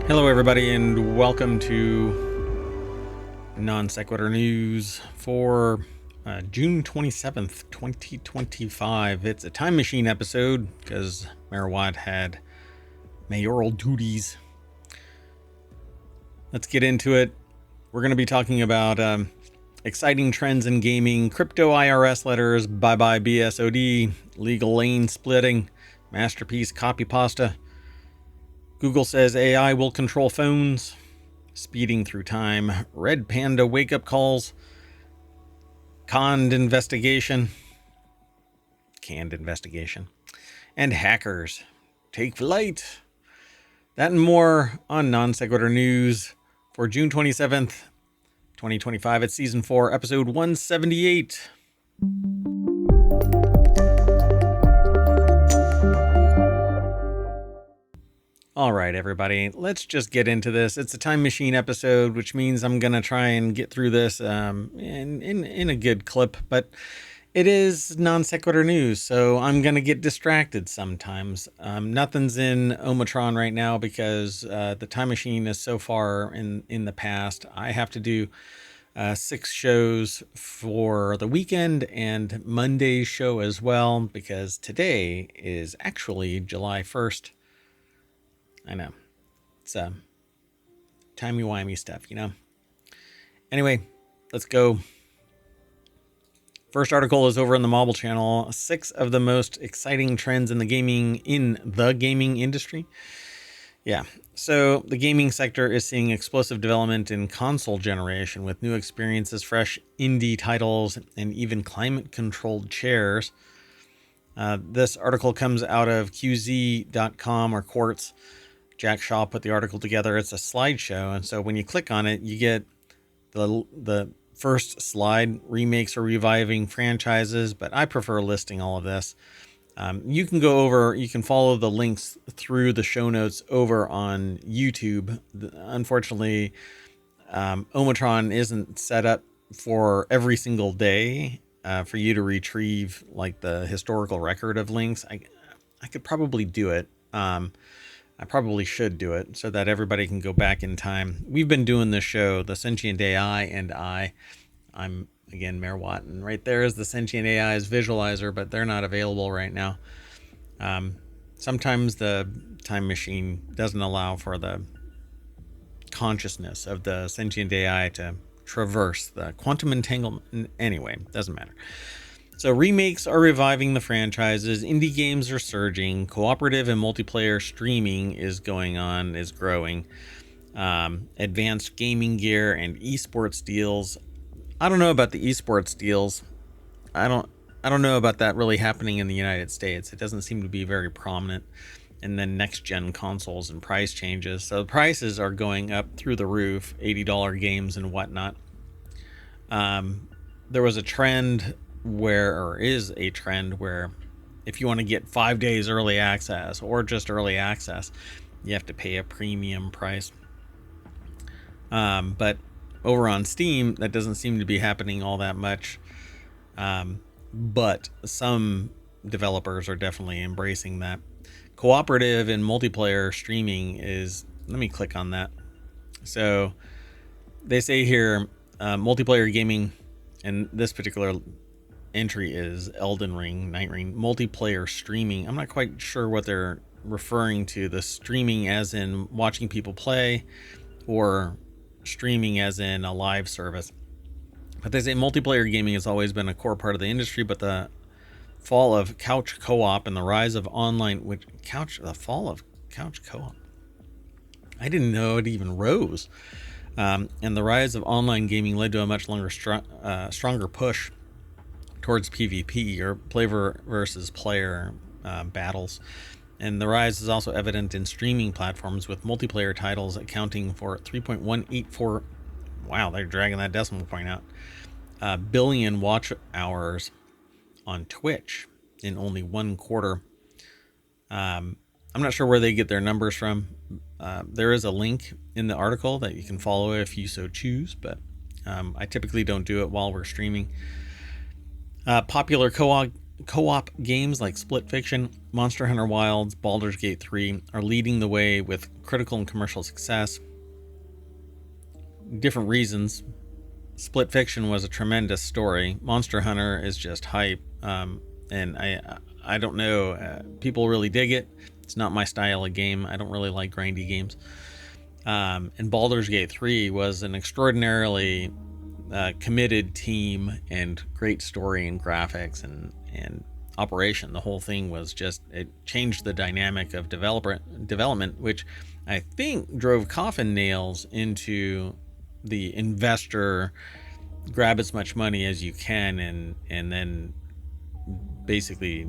Hello, everybody, and welcome to Non Sequitur News for June 27th, 2025. It's a time machine episode because MayorWatt had mayoral duties. Let's get into it. We're going to be talking about exciting trends in gaming, crypto IRS letters, Bye BSOD, legal lane splitting, masterpiece copy pasta. Google says AI will control phones, speeding through time, red panda wake-up calls, Cannes'd Investigation, and hackers take flight. That and more on Non Sequitur News for June 27th, 2025. It's Season 4, Episode 178. All right, everybody, let's just get into this. It's a time machine episode, which means I'm going to try and get through this in a good clip, but it is non sequitur news, so I'm going to get distracted sometimes. Nothing's in ohmTown right now because the time machine is so far in the past. I have to do 6 shows for the weekend and Monday's show as well, because today is actually July 1st. I know. It's timey-wimey stuff, you know? Anyway, let's go. First article is over on the Mobile Channel. 6 of the most exciting trends in the gaming industry. Yeah. So the gaming sector is seeing explosive development in console generation with new experiences, fresh indie titles, and even climate-controlled chairs. This article comes out of QZ.com or Quartz. Jack Shaw put the article together. It's a slideshow, and so when you click on it, you get the first slide, remakes or reviving franchises, but I prefer listing all of this. You can go over, you can follow the links through the show notes over on YouTube. Unfortunately, ohmTown isn't set up for every single day for you to retrieve like the historical record of links. I could probably do it. I probably should do it so that everybody can go back in time. We've been doing this show, the Sentient AI and I'm again MayorWatt, and right there is the Sentient AI's visualizer, but they're not available right now. Sometimes the time machine doesn't allow for the consciousness of the Sentient AI to traverse the quantum entanglement. Anyway, doesn't matter. So remakes are reviving the franchises, indie games are surging, cooperative and multiplayer streaming is growing, advanced gaming gear and esports deals. I don't know about the esports deals. I don't know about that really happening in the United States. It doesn't seem to be very prominent. And then next gen consoles and price changes. So the prices are going up through the roof, $80 games and whatnot. There was a trend where if you want to get 5 days early access or just early access, you have to pay a premium price. But over on Steam, that doesn't seem to be happening all that much. But some developers are definitely embracing that. Cooperative and multiplayer streaming let me click on that. So they say here, multiplayer gaming, and this particular entry is Elden Ring, Night Ring, multiplayer streaming. I'm not quite sure what they're referring to. The streaming as in watching people play or streaming as in a live service. But they say multiplayer gaming has always been a core part of the industry, but the fall of couch co-op and the rise of online couch co-op. I didn't know it even rose. And the rise of online gaming led to a much stronger push towards PvP, or player versus player battles. And the rise is also evident in streaming platforms, with multiplayer titles accounting for 3.184, wow, they're dragging that decimal point out, billion watch hours on Twitch in only one quarter. I'm not sure where they get their numbers from. There is a link in the article that you can follow if you so choose, but I typically don't do it while we're streaming. Popular co-op co-op games like Split Fiction, Monster Hunter Wilds, Baldur's Gate 3 are leading the way with critical and commercial success. Different reasons. Split Fiction was a tremendous story. Monster Hunter is just hype, and I don't know. People really dig it. It's not my style of game. I don't really like grindy games. And Baldur's Gate 3 was an extraordinarily committed team and great story and graphics and operation. The whole thing was just, it changed the dynamic of development, which I think drove coffin nails into the investor grab as much money as you can and then basically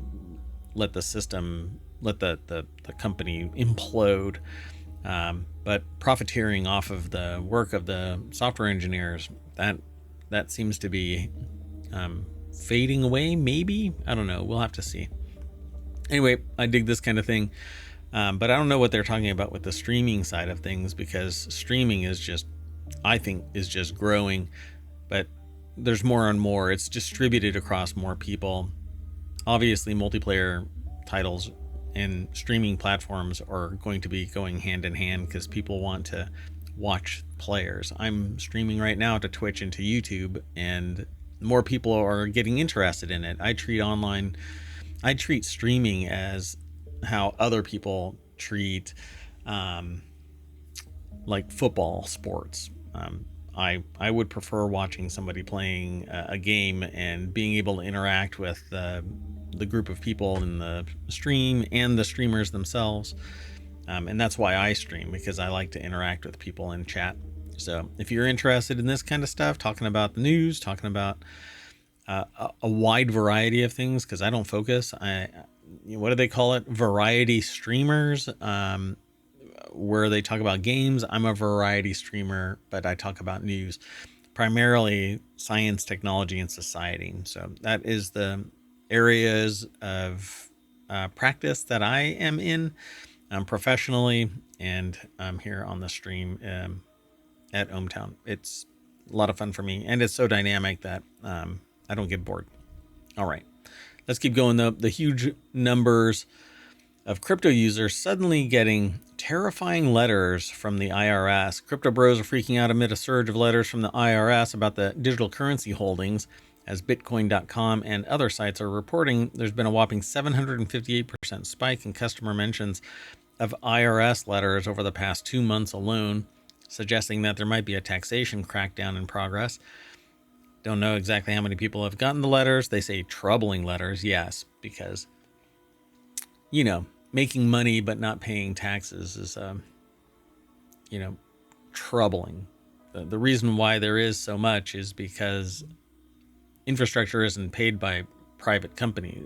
let the system, let the company implode. But profiteering off of the work of the software engineers, that seems to be fading away, maybe. I don't know. We'll have to see. Anyway, I dig this kind of thing. But I don't know what they're talking about with the streaming side of things, because streaming is just, I think, is just growing. But there's more and more. It's distributed across more people. Obviously, multiplayer titles and streaming platforms are going to be going hand in hand because people want to watch players. I'm streaming right now to Twitch and to YouTube, and more people are getting interested in it. I treat streaming as how other people treat like football sports. I would prefer watching somebody playing a game and being able to interact with the group of people in the stream and the streamers themselves. And that's why I stream, because I like to interact with people in chat. So if you're interested in this kind of stuff, talking about the news, talking about a wide variety of things, because I don't focus, what do they call it? Variety streamers, where they talk about games. I'm a variety streamer, but I talk about news, primarily science, technology, and society. So that is the areas of practice that I am in professionally, and I'm here on the stream at ohmTown. It's a lot of fun for me, and it's so dynamic that I don't get bored. All right, let's keep going though. The huge numbers of crypto users suddenly getting terrifying letters from the IRS. Crypto bros are freaking out amid a surge of letters from the IRS about the digital currency holdings. As Bitcoin.com and other sites are reporting, there's been a whopping 758% spike in customer mentions of IRS letters over the past 2 months alone, suggesting that there might be a taxation crackdown in progress. Don't know exactly how many people have gotten the letters. They say troubling letters, yes, because, you know, making money but not paying taxes is, troubling. The reason why there is so much is because infrastructure isn't paid for by private companies.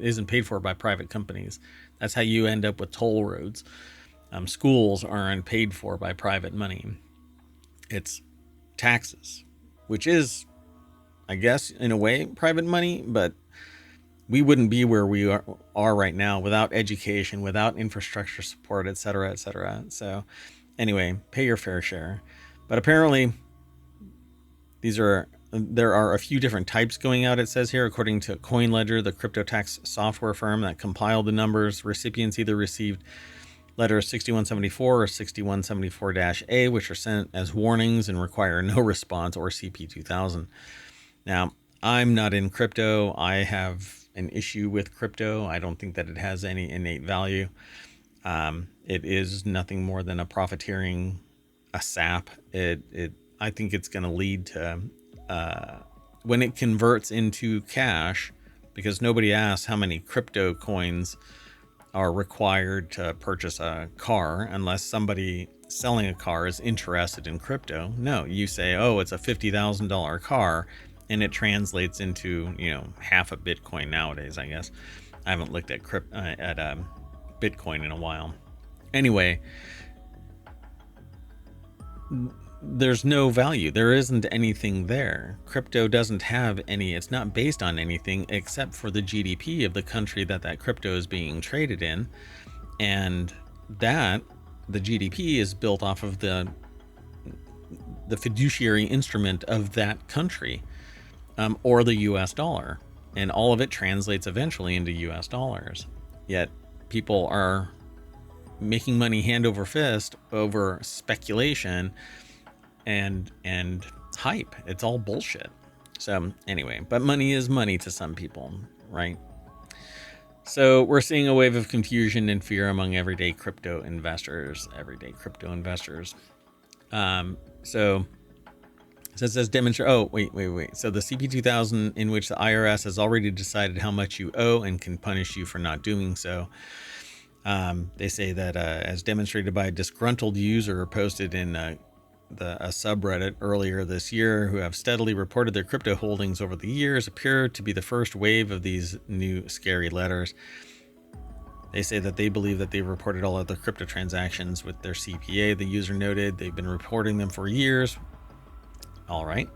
That's how you end up with toll roads. Schools aren't paid for by private money. It's taxes, which is, I guess, in a way, private money, but we wouldn't be where we are right now without education, without infrastructure support, et cetera, et cetera. So anyway, pay your fair share. But apparently there are a few different types going out, it says here. According to CoinLedger, the crypto tax software firm that compiled the numbers, recipients either received letters 6174 or 6174-A, which are sent as warnings and require no response, or CP2000. Now, I'm not in crypto. I have an issue with crypto. I don't think that it has any innate value. It is nothing more than a profiteering, a sap. I think it's going to lead to, when it converts into cash, because nobody asks how many crypto coins are required to purchase a car unless somebody selling a car is interested in crypto. No, you say, oh, it's a $50,000 car, and it translates into, half a Bitcoin nowadays, I guess. I haven't looked at Bitcoin in a while. Anyway, there's no value. There isn't anything there. Crypto doesn't have any, it's not based on anything except for the GDP of the country that crypto is being traded in. And the GDP is built off of the fiduciary instrument of that country, or the US dollar. and all of it translates eventually into US dollars. Yet people are making money hand over fist over speculation and hype. It's all bullshit. So anyway, but money is money to some people, right? So we're seeing a wave of confusion and fear among everyday crypto investors. So it says demonstrate. Oh, wait. So the CP2000, in which the IRS has already decided how much you owe and can punish you for not doing so. They say that as demonstrated by a disgruntled user posted in a subreddit earlier this year, who have steadily reported their crypto holdings over the years, appear to be the first wave of these new scary letters. They say that they believe that they've reported all of their crypto transactions with their CPA. The user noted they've been reporting them for years. All right.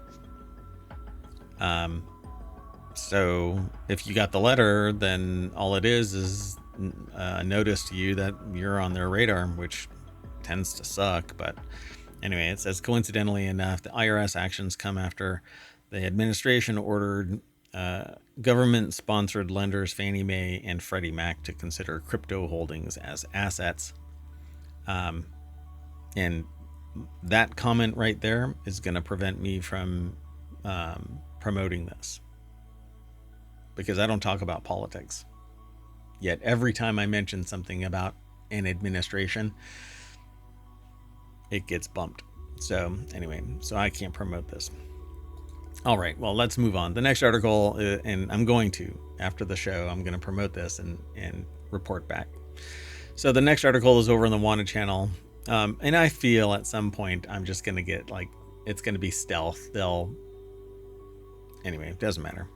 So if you got the letter, then all it is a notice to you that you're on their radar, which tends to suck. But anyway, it says, coincidentally enough, the IRS actions come after the administration ordered government-sponsored lenders Fannie Mae and Freddie Mac to consider crypto holdings as assets. And that comment right there is going to prevent me from promoting this, because I don't talk about politics. Yet every time I mention something about an administration, it gets bumped. So anyway, so I can't promote this. All right, well, let's move on. The next article, and I'm going to, after the show, I'm going to promote this and report back. So the next article is over on the Wanted channel. And I feel at some point I'm just going to get, like, it's going to be stealth. Anyway, it doesn't matter.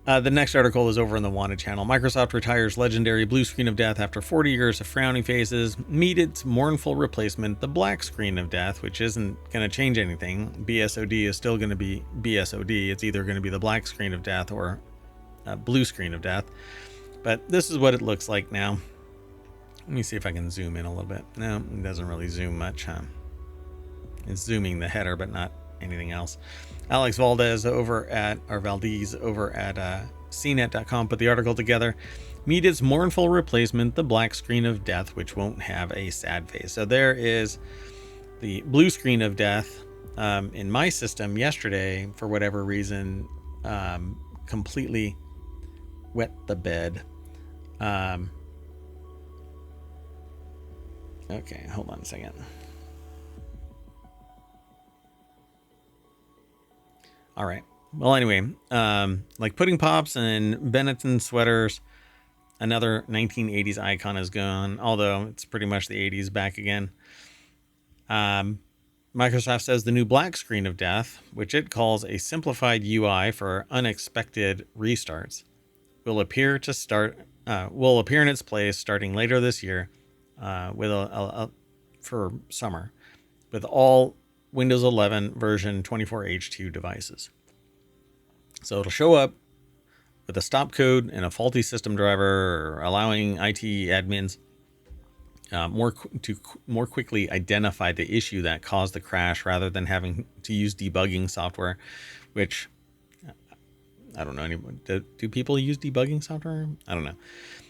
The next article is over on the Wanted channel. Microsoft retires legendary blue screen of death after 40 years of frowny faces. Meet its mournful replacement, the black screen of death, which isn't going to change anything. BSOD is still going to be BSOD. It's either going to be the black screen of death or blue screen of death. But this is what it looks like now. Let me see if I can zoom in a little bit. No, it doesn't really zoom much, huh? It's zooming the header, but not anything else. Alex Valdez over at CNET.com put the article together. Meet its mournful replacement, the black screen of death, which won't have a sad face. So there is the blue screen of death. In my system yesterday, for whatever reason, completely wet the bed. Okay, hold on a second. All right. Well, anyway, like pudding pops and Benetton sweaters, another 1980s icon is gone, although it's pretty much the 80s back again. Microsoft says the new black screen of death, which it calls a simplified UI for unexpected restarts, will appear in its place starting later this year, for summer, with all Windows 11 version 24H2 devices. So it'll show up with a stop code and a faulty system driver, allowing IT admins more quickly identify the issue that caused the crash rather than having to use debugging software, which I don't know anyone. Do people use debugging software? I don't know.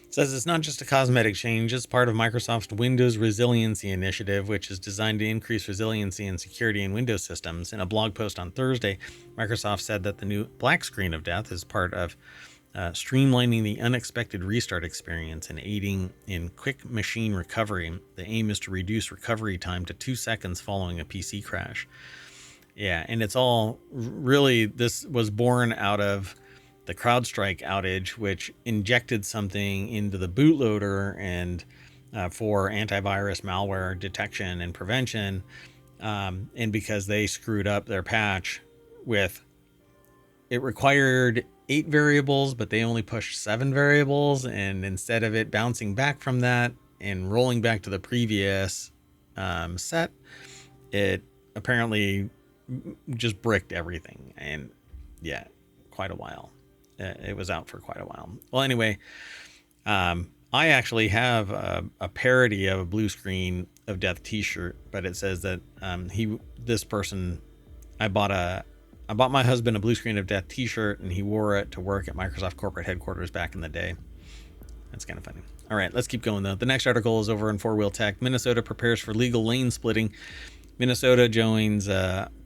It says it's not just a cosmetic change. It's part of Microsoft's Windows Resiliency Initiative, which is designed to increase resiliency and security in Windows systems. In a blog post on Thursday, Microsoft said that the new black screen of death is part of streamlining the unexpected restart experience and aiding in quick machine recovery. The aim is to reduce recovery time to 2 seconds following a PC crash. Yeah, and it's all really, this was born out of the CrowdStrike outage, which injected something into the bootloader and for antivirus malware detection and prevention. And because they screwed up their patch with, it required 8 variables, but they only pushed 7 variables. And instead of it bouncing back from that and rolling back to the previous set, it apparently just bricked everything. And yeah, quite a while. It was out for quite a while. Well, anyway, I actually have a parody of a blue screen of death t-shirt, but it says that this person, I bought I bought my husband a Blue Screen of Death t-shirt, and he wore it to work at Microsoft corporate headquarters back in the day. That's kind of funny. All right, let's keep going, though. The next article is over in FourWheelTech. Minnesota prepares for legal lane splitting. Minnesota joins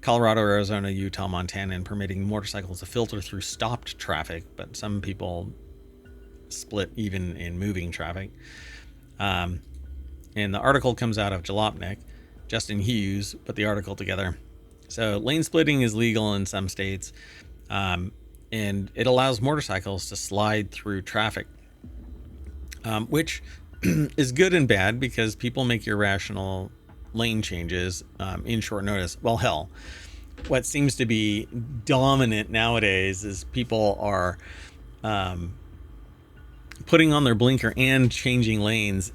Colorado, Arizona, Utah, Montana in permitting motorcycles to filter through stopped traffic, but some people split even in moving traffic. And the article comes out of Jalopnik. Justin Hughes put the article together. So lane splitting is legal in some states, and it allows motorcycles to slide through traffic, which is good and bad because people make irrational lane changes in short notice. Well, hell, what seems to be dominant nowadays is people are putting on their blinker and changing lanes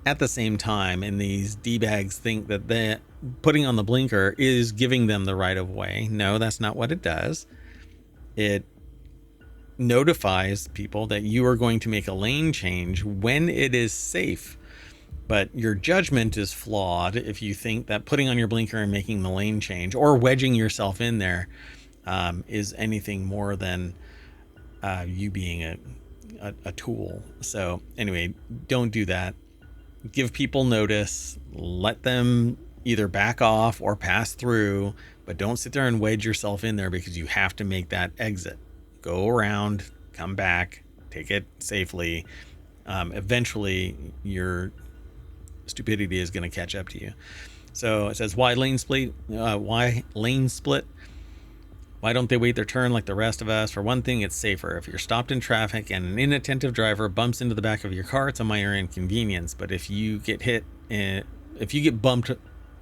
at the same time, and these D-bags think that putting on the blinker is giving them the right of way. No, that's not what it does. It notifies people that you are going to make a lane change when it is safe, but your judgment is flawed if you think that putting on your blinker and making the lane change or wedging yourself in there is anything more than you being a tool. So anyway, don't do that. Give people notice, let them either back off or pass through, but don't sit there and wedge yourself in there because you have to make that exit. Go around, come back, take it safely. Eventually your stupidity is going to catch up to you. So it says, why lane split? Why don't they wait their turn like the rest of us? For one thing, it's safer. If you're stopped in traffic and an inattentive driver bumps into the back of your car, it's a minor inconvenience. But if you get hit and if you get bumped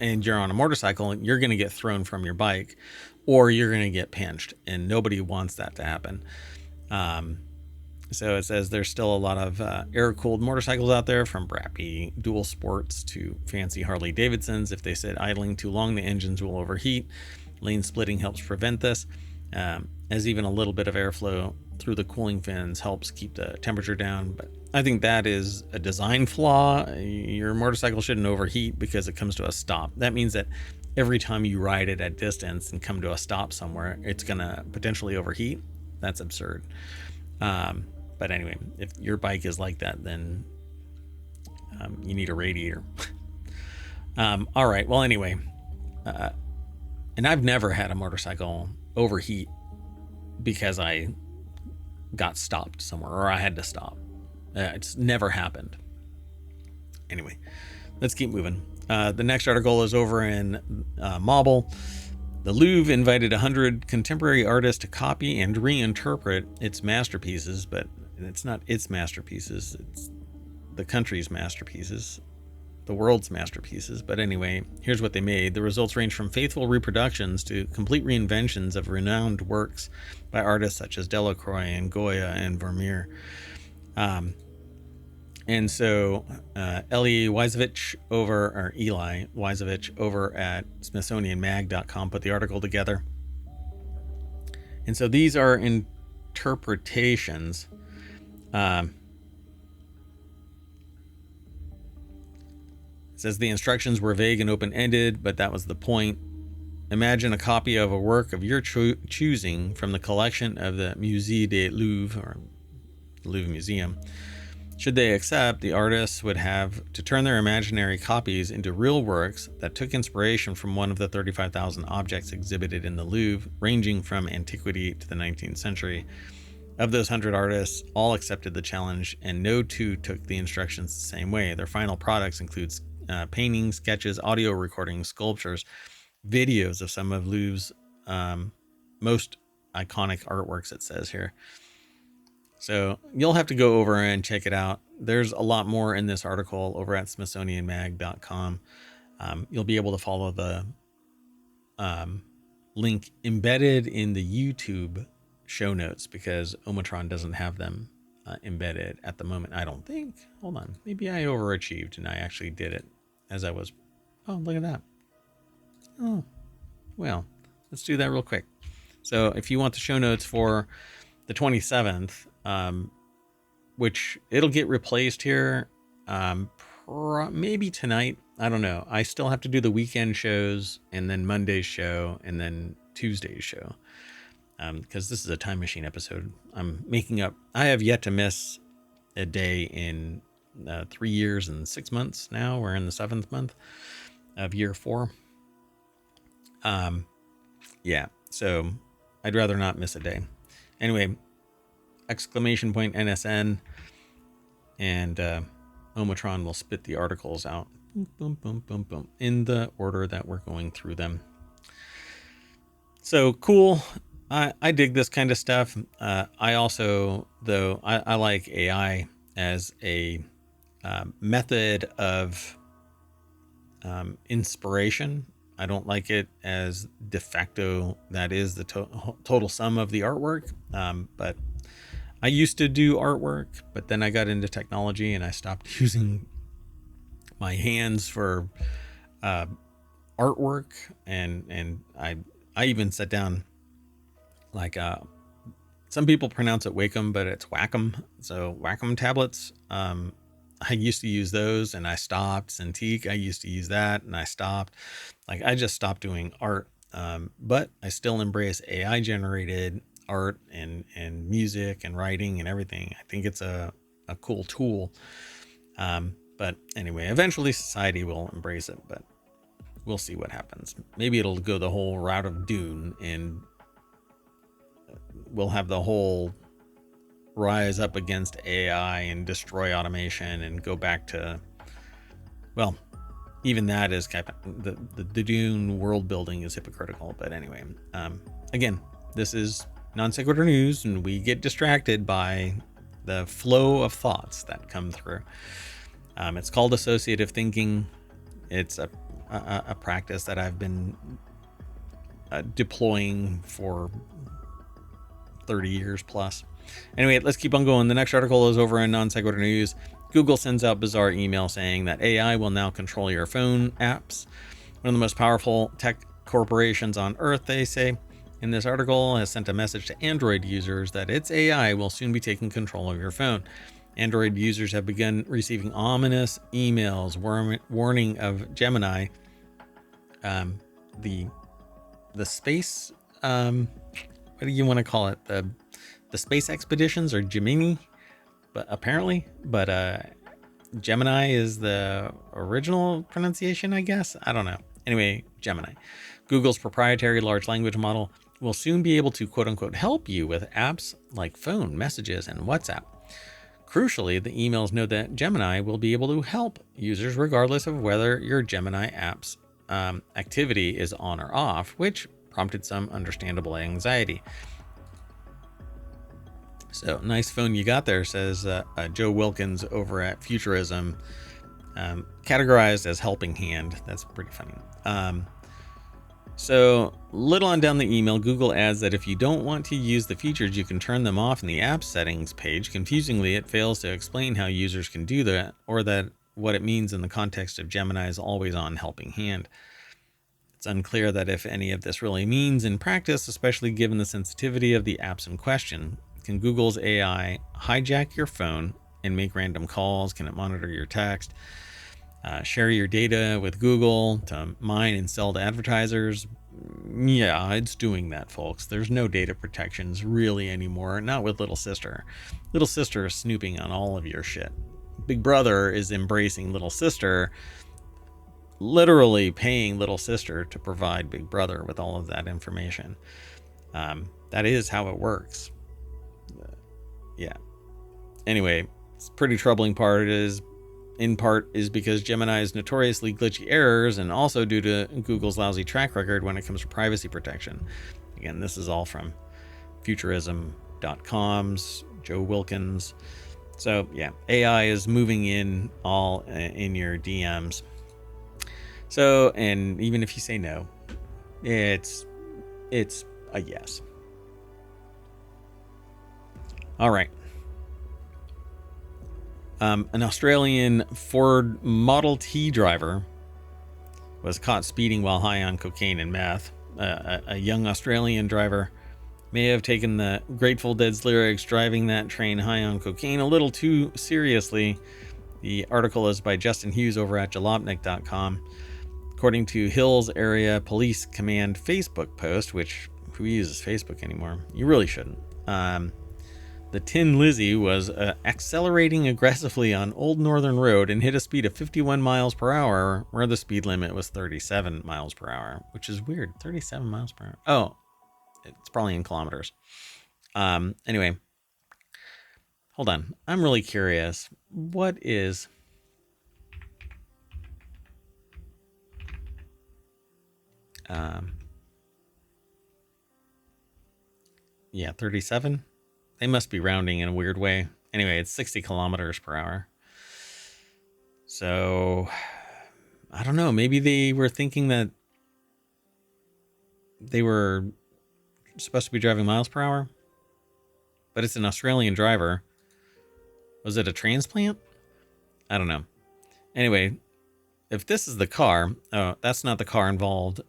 and you're on a motorcycle, you're going to get thrown from your bike or you're going to get pinched, and nobody wants that to happen. So it says there's still a lot of air-cooled motorcycles out there, from Brappy dual sports to fancy Harley Davidsons. If they sit idling too long, the engines will overheat. Lane splitting helps prevent this, as even a little bit of airflow through the cooling fins helps keep the temperature down. But I think that is a design flaw. Your motorcycle shouldn't overheat because it comes to a stop. That means that every time you ride it at distance and come to a stop somewhere, it's going to potentially overheat. That's absurd. But anyway, if your bike is like that, then you need a radiator. All right. Well, anyway, and I've never had a motorcycle overheat because I got stopped somewhere or I had to stop. It's never happened. Anyway, let's keep moving. The next article is over in Mobile. The Louvre invited 100 contemporary artists to copy and reinterpret its masterpieces, but it's not its masterpieces. It's the country's masterpieces. The world's masterpieces. But anyway, here's what they made. The results range from faithful reproductions to complete reinventions of renowned works by artists such as Delacroix and Goya and Vermeer. And so Eli Wiesevich over at SmithsonianMag.com put the article together. And so these are interpretations. It says the instructions were vague and open-ended, but that was the point. Imagine a copy of a work of your choosing from the collection of the Musée du Louvre, or Louvre Museum. Should they accept, the artists would have to turn their imaginary copies into real works that took inspiration from one of the 35,000 objects exhibited in the Louvre, ranging from antiquity to the 19th century. Of those 100 artists, all accepted the challenge, and no two took the instructions the same way. Their final products includes paintings, sketches, audio recordings, sculptures, videos of some of Louvre's most iconic artworks, it says here. So you'll have to go over and check it out. There's a lot more in this article over at SmithsonianMag.com. You'll be able to follow the link embedded in the YouTube show notes because ohmTown doesn't have them embedded at the moment, I don't think. Hold on. Maybe I overachieved and I actually did it as I was. Oh, look at that. Oh, well, let's do that real quick. So if you want the show notes for the 27th, which it'll get replaced here, maybe tonight. I don't know. I still have to do the weekend shows and then Monday's show and then Tuesday's show, because this is a time machine episode. I'm making up. I have yet to miss a day in 3 years and 6 months now. We're in the 7th month of year 4. Yeah, so I'd rather not miss a day. Anyway, !NSN, and ohmTown will spit the articles out. Boom, boom, boom, boom, boom, in the order that we're going through them. So cool. I dig this kind of stuff. I also, though, I like AI as a method of inspiration. I don't like it as de facto that is the total sum of the artwork. But I used to do artwork, but then I got into technology and I stopped using my hands for artwork. And I even sat down, like some people pronounce it Wacom, but it's Wacom. So Wacom tablets. I used to use those and I stopped. Cintiq, I used to use that and I stopped. Like, I just stopped doing art. But I still embrace AI generated art and music and writing and everything. I think it's a cool tool. But anyway, eventually society will embrace it, but we'll see what happens. Maybe it'll go the whole route of Dune and we'll have the whole rise up against AI and destroy automation and go back to, well, even that is kind of, the Dune world building is hypocritical. But anyway, again, this is Non Sequitur news, and we get distracted by the flow of thoughts that come through. It's called associative thinking. It's a practice that I've been deploying for 30 years plus. Anyway, let's keep on going. The next article is over in Non Sequitur News. Google sends out bizarre email saying that AI will now control your phone apps. One of the most powerful tech corporations on earth, they say, in this article, has sent a message to Android users that its AI will soon be taking control of your phone. Android users have begun receiving ominous emails warning of Gemini, the space, what do you want to call it? The space expeditions, or Gemini, but apparently, Gemini is the original pronunciation, I guess. I don't know. Anyway, Gemini, Google's proprietary large language model, will soon be able to quote unquote help you with apps like phone, messages, and WhatsApp. Crucially, the emails note that Gemini will be able to help users regardless of whether your Gemini app's activity is on or off, which prompted some understandable anxiety. So, nice phone you got there, says Joe Wilkins over at Futurism, categorized as helping hand. That's pretty funny. So, little on down the email, Google adds that if you don't want to use the features, you can turn them off in the app settings page. Confusingly, it fails to explain how users can do that, or that what it means in the context of Gemini's always-on helping hand. It's unclear that if any of this really means in practice, especially given the sensitivity of the apps in question. Can Google's AI hijack your phone and make random calls? Can it monitor your text? Share your data with Google to mine and sell to advertisers? Yeah, it's doing that, folks. There's no data protections really anymore, not with Little Sister. Little Sister is snooping on all of your shit. Big Brother is embracing Little Sister, literally paying Little Sister to provide Big Brother with all of that information. That is how it works. Yeah. Anyway, it's pretty troubling part is because Gemini's notoriously glitchy errors, and also due to Google's lousy track record when it comes to privacy protection. Again, this is all from Futurism.com's Joe Wilkins. So yeah, AI is moving in all in your DMs. So, and even if you say no, it's a yes. All right. An Australian Ford Model T driver was caught speeding while high on cocaine and meth. A young Australian driver may have taken the Grateful Dead's lyrics, "Driving that train high on cocaine," a little too seriously. The article is by Justin Hughes over at jalopnik.com. According to Hills Area Police Command Facebook post, which who uses Facebook anymore? You really shouldn't. The Tin Lizzie was accelerating aggressively on Old Northern Road and hit a speed of 51 miles per hour, where the speed limit was 37 miles per hour, which is weird. 37 miles per hour. Oh, it's probably in kilometers. Anyway, hold on. I'm really curious. What is... yeah, 37. They must be rounding in a weird way. Anyway, it's 60 kilometers per hour. So, I don't know. Maybe they were thinking that they were supposed to be driving miles per hour, but it's an Australian driver. Was it a transplant? I don't know. Anyway, if this is the car, oh, that's not the car involved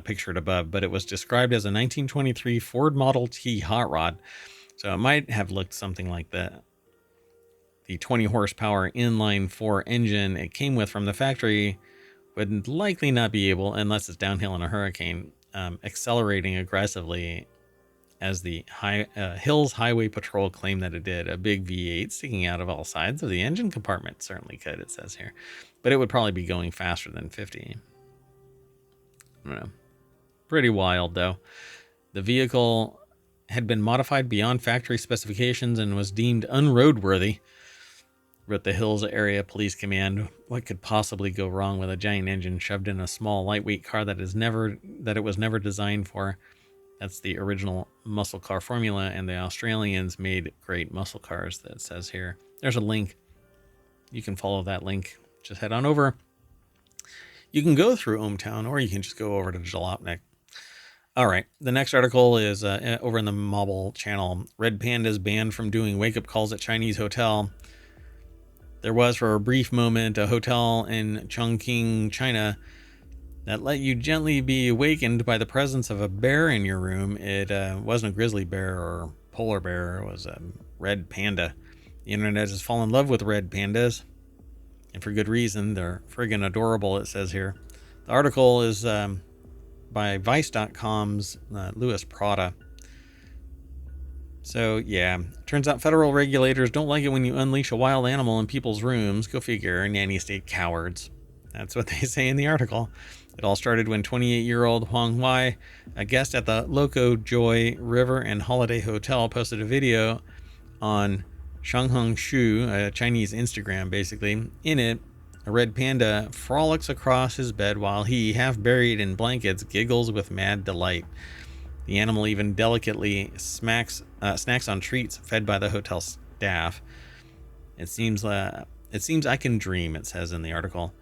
pictured above, but it was described as a 1923 Ford Model T hot rod. So it might have looked something like that. The 20 horsepower inline 4 engine it came with from the factory would likely not be able, unless it's downhill in a hurricane, accelerating aggressively, as the Hills Highway Patrol claimed that it did. A big V8 sticking out of all sides of the engine compartment certainly could, it says here. But it would probably be going faster than 50. I don't know. Pretty wild, though. The vehicle had been modified beyond factory specifications and was deemed unroadworthy, wrote the Hills Area Police Command. What could possibly go wrong with a giant engine shoved in a small, lightweight car that it was never designed for? That's the original muscle car formula, and the Australians made great muscle cars, that says here. There's a link. You can follow that link. Just head on over. You can go through ohmTown, or you can just go over to Jalopnik. All right, the next article is over in the Mobile channel. Red Panda's banned from doing wake-up calls at Chinese hotel. There was, for a brief moment, a hotel in Chongqing, China, that let you gently be awakened by the presence of a bear in your room. It wasn't a grizzly bear or polar bear. It was a red panda. The internet has fallen in love with red pandas, and for good reason. They're friggin' adorable, it says here. The article is by Vice.com's Louis Prada. So, yeah, turns out federal regulators don't like it when you unleash a wild animal in people's rooms. Go figure, nanny state cowards. That's what they say in the article. It all started when 28-year-old Huang Wai, a guest at the Loco Joy River and Holiday Hotel, posted a video on Shangheng Shu, a Chinese Instagram, basically. In it, a red panda frolics across his bed while he, half buried in blankets, giggles with mad delight. The animal even delicately snacks on treats fed by the hotel staff. It seems I can dream, it says in the article.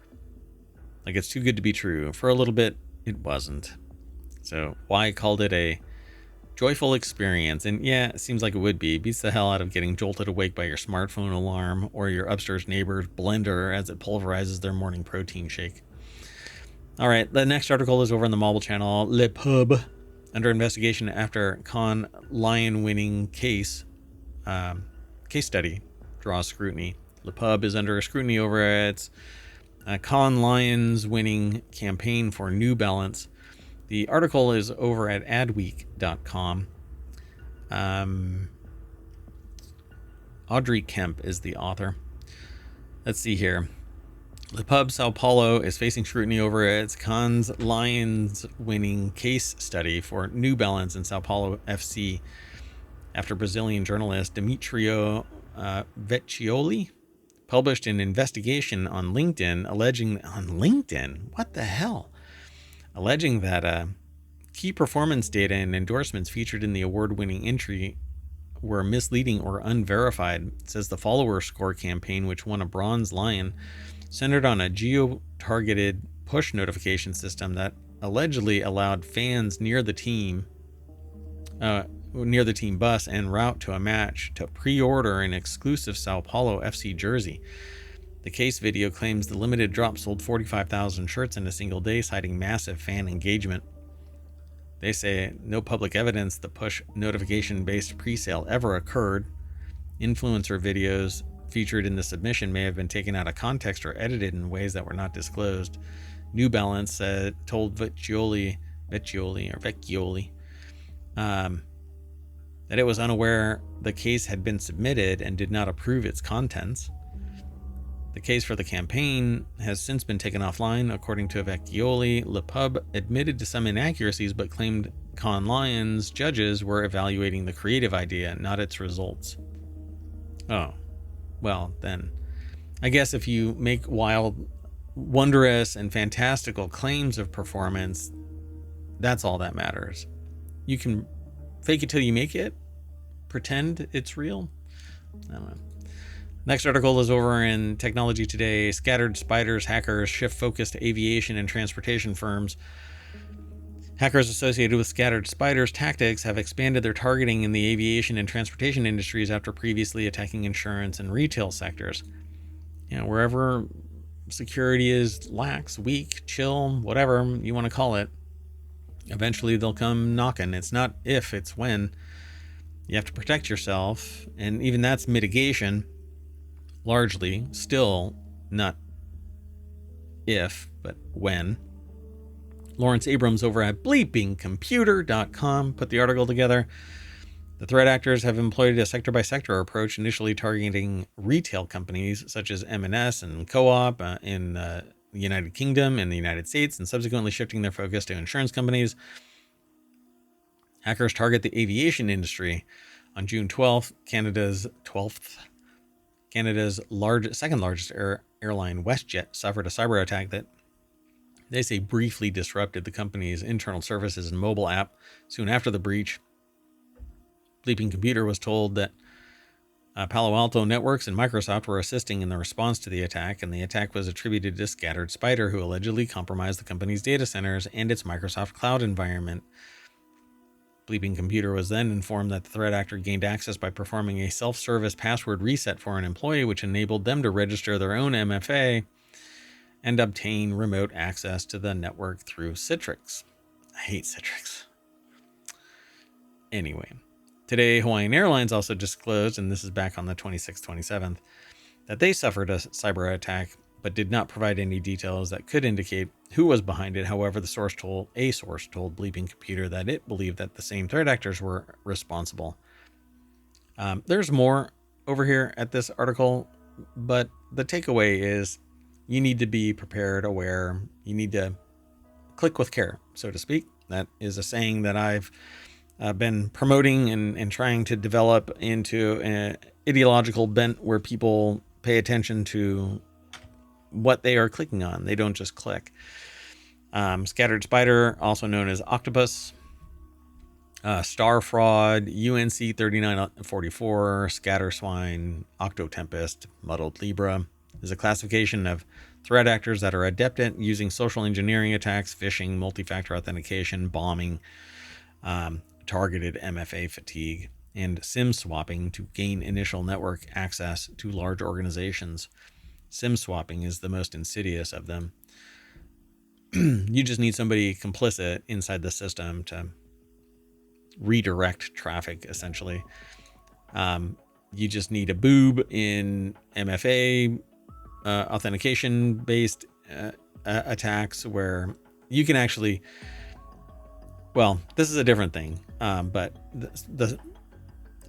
Like it's too good to be true. For a little bit, it wasn't. So Why called it a joyful experience. And yeah, it seems like it would be. It beats the hell out of getting jolted awake by your smartphone alarm or your upstairs neighbor's blender as it pulverizes their morning protein shake. All right, the next article is over on the Mobile channel. Le Pub, under investigation after Cannes Lion-winning case study draws scrutiny. Le Pub is under scrutiny over its Cannes Lions winning campaign for New Balance. The article is over at adweek.com. Audrey Kemp is the author. Let's see here. Le Pub Sao Paulo is facing scrutiny over its Cannes Lions winning case study for New Balance and Sao Paulo FC after Brazilian journalist Demetrio Vecchioli published an investigation on LinkedIn alleging that key performance data and endorsements featured in the award-winning entry were misleading or unverified. It says the follower score campaign, which won a bronze lion, centered on a geo-targeted push notification system that allegedly allowed fans near the team bus en route to a match to pre-order an exclusive Sao Paulo FC jersey. The case video claims the limited drop sold 45,000 shirts in a single day, citing massive fan engagement. They say no public evidence the push notification-based pre-sale ever occurred. Influencer videos featured in the submission may have been taken out of context or edited in ways that were not disclosed. New Balance told Vecchioli, that it was unaware the case had been submitted and did not approve its contents. The case for the campaign has since been taken offline. According to Vecchioli, Le Pub admitted to some inaccuracies but claimed Cannes Lions judges were evaluating the creative idea, not its results. Oh, well then, I guess if you make wild, wondrous, and fantastical claims of performance, that's all that matters. You can fake it till you make it, pretend it's real. I don't know. Next article is over in Technology Today. Scattered spiders hackers shift focus to aviation and transportation firms. Hackers associated with scattered spiders tactics have expanded their targeting in the aviation and transportation industries after previously attacking insurance and retail sectors. Wherever security is lax, weak, chill, whatever you want to call it, eventually they'll come knocking. It's not if, it's when. You have to protect yourself, and even that's mitigation. Largely, still not if, but when. Lawrence Abrams over at bleepingcomputer.com put the article together. The threat actors have employed a sector-by-sector approach, initially targeting retail companies such as M&S and Co-op in the United Kingdom and the United States, and subsequently shifting their focus to insurance companies. Hackers target the aviation industry. On June 12th, Canada's second largest airline, WestJet, suffered a cyber attack that they say briefly disrupted the company's internal services and mobile app. Soon after the breach, Bleeping Computer was told that Palo Alto Networks and Microsoft were assisting in the response to the attack, and the attack was attributed to Scattered Spider, who allegedly compromised the company's data centers and its Microsoft cloud environment. Bleeping Computer was then informed that the threat actor gained access by performing a self-service password reset for an employee, which enabled them to register their own MFA and obtain remote access to the network through Citrix. I hate Citrix. Anyway, today Hawaiian Airlines also disclosed, and this is back on the 26th, 27th, that they suffered a cyber attack, but did not provide any details that could indicate who was behind it. However, a source told Bleeping Computer that it believed that the same threat actors were responsible. There's more over here at this article, but the takeaway is you need to be prepared, aware. You need to click with care, so to speak. That is a saying that I've been promoting and trying to develop into an ideological bent where people pay attention to what they are clicking on. They don't just click. Scattered Spider, also known as Octopus, Star Fraud, UNC 3944, Scatter Swine, Octotempest, Muddled Libra, is a classification of threat actors that are adept at using social engineering attacks, phishing, multi-factor authentication, bombing, targeted MFA fatigue, and SIM swapping to gain initial network access to large organizations. SIM swapping is the most insidious of them. You just need somebody complicit inside the system to redirect traffic, essentially. You just need a boob in MFA authentication-based attacks where you can actually... Well, this is a different thing, but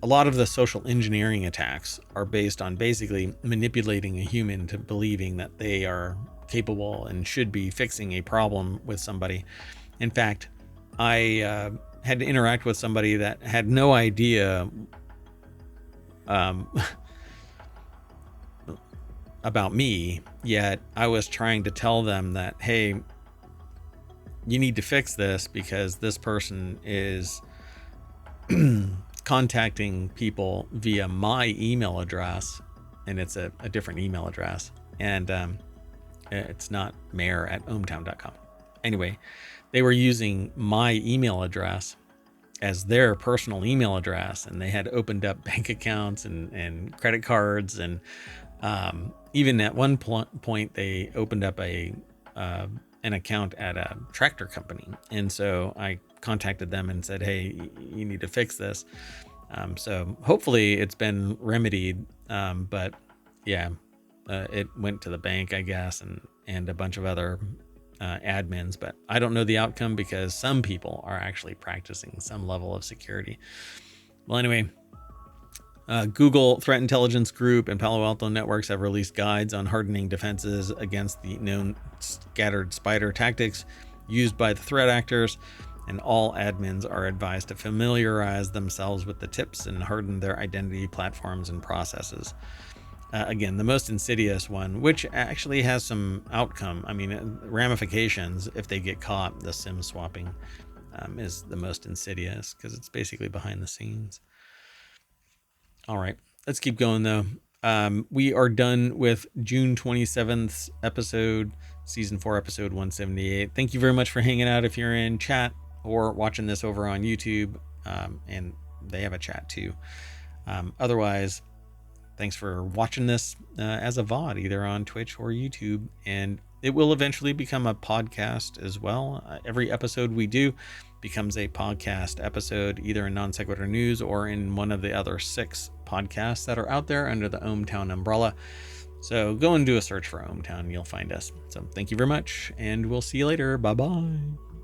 a lot of the social engineering attacks are based on basically manipulating a human to believing that they are capable and should be fixing a problem with somebody. In fact, I had to interact with somebody that had no idea about me, yet I was trying to tell them that, hey, you need to fix this because this person is contacting people via my email address, and it's a different email address, and it's not mayor@ohmTown.com. Anyway, they were using my email address as their personal email address, and they had opened up bank accounts and credit cards, and even at one point they opened up an account at a tractor company. And so I contacted them and said, hey, you need to fix this. So hopefully it's been remedied. But yeah, it went to the bank, I guess, and a bunch of other admins, but I don't know the outcome because some people are actually practicing some level of security. Well, anyway, Google Threat Intelligence Group and Palo Alto Networks have released guides on hardening defenses against the known scattered spider tactics used by the threat actors, and all admins are advised to familiarize themselves with the tips and harden their identity platforms and processes. Again, the most insidious one, which actually has some outcome, ramifications if they get caught, the SIM swapping is the most insidious because it's basically behind the scenes. All right, let's keep going though. We are done with June 27th episode, season 4, episode 178. Thank you very much for hanging out if you're in chat or watching this over on YouTube, and they have a chat too. Otherwise, thanks for watching this as a VOD, either on Twitch or YouTube, and it will eventually become a podcast as well. Every episode we do becomes a podcast episode, either in Non Sequitur News or in one of the other 6 podcasts that are out there under the ohmTown umbrella. So go and do a search for ohmTown, you'll find us. So thank you very much, and we'll see you later. Bye-bye.